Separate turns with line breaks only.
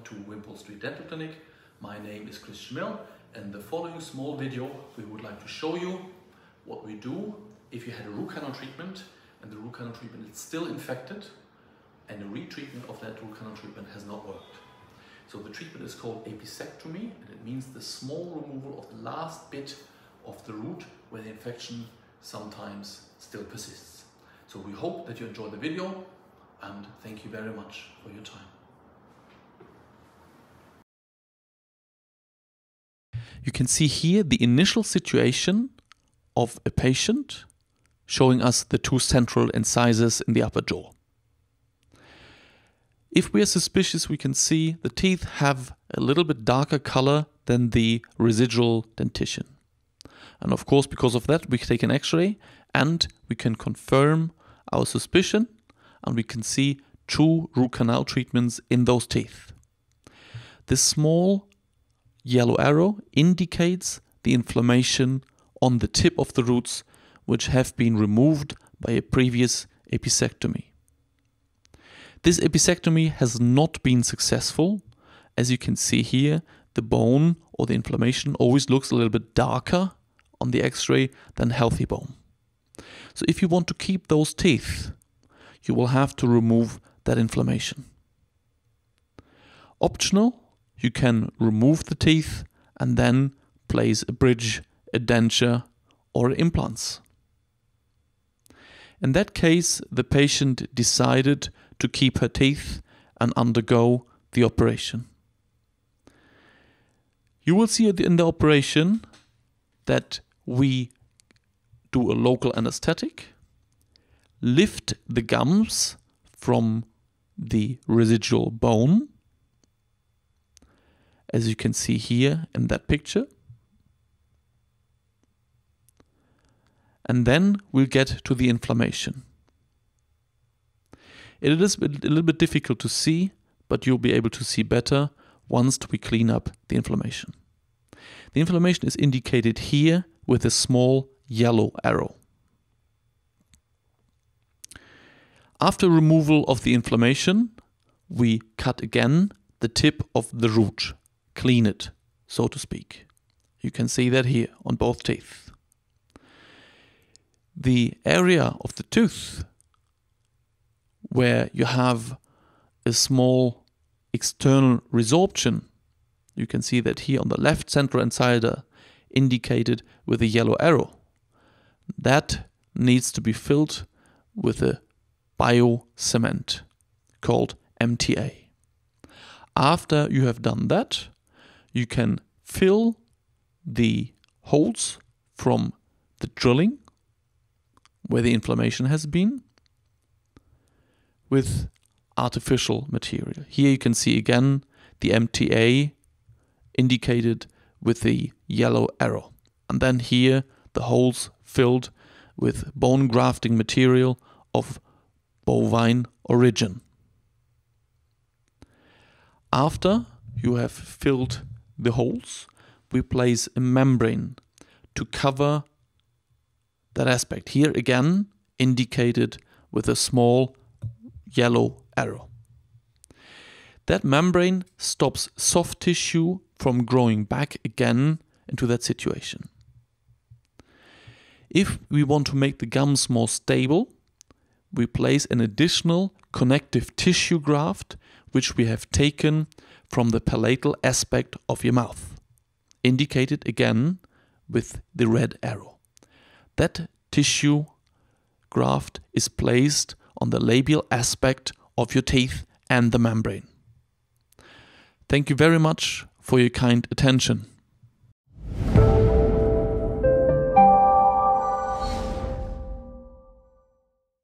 to Wimpole Street Dental Clinic. My name is Christian Mill, and in the following small video we would like to show you what we do if you had a root canal treatment and the root canal treatment is still infected and the retreatment of that root canal treatment has not worked. So the treatment is called apicectomy, and it means the small removal of the last bit of the root where the infection sometimes still persists. So we hope that you enjoy the video, and thank you very much for your time.
You can see here the initial situation of a patient, showing us the two central incisors in the upper jaw. If we are suspicious, we can see the teeth have a little bit darker color than the residual dentition. And of course, because of that, we take an X-ray and we can confirm our suspicion, and we can see true root canal treatments in those teeth. This small yellow arrow indicates the inflammation on the tip of the roots, which have been removed by a previous apicectomy. This apicectomy has not been successful. As you can see here, the bone or the inflammation always looks a little bit darker on the X-ray than healthy bone. So if you want to keep those teeth, you will have to remove that inflammation. Optional, you can remove the teeth and then place a bridge, a denture, or implants. In that case, the patient decided to keep her teeth and undergo the operation. You will see in the operation that we do a local anesthetic, lift the gums from the residual bone, as you can see here in that picture. And then we'll get to the inflammation. It is a little bit difficult to see, but you'll be able to see better once we clean up the inflammation. The inflammation is indicated here with a small yellow arrow. After removal of the inflammation, we cut again the tip of the root, clean it, so to speak. You can see that here on both teeth. The area of the tooth where you have a small external resorption, you can see that here on the left central incisor, indicated with a yellow arrow. That needs to be filled with a bio-cement called MTA. After you have done that, you can fill the holes from the drilling where the inflammation has been with artificial material. Here you can see again the MTA indicated with the yellow arrow. And then here the holes filled with bone grafting material of bovine origin. After you have filled the holes, we place a membrane to cover that aspect. Here again indicated with a small yellow arrow. That membrane stops soft tissue from growing back again into that situation. If we want to make the gums more stable, we place an additional connective tissue graft which we have taken from the palatal aspect of your mouth, indicated again with the red arrow. That tissue graft is placed on the labial aspect of your teeth and the membrane. Thank you very much for your kind attention.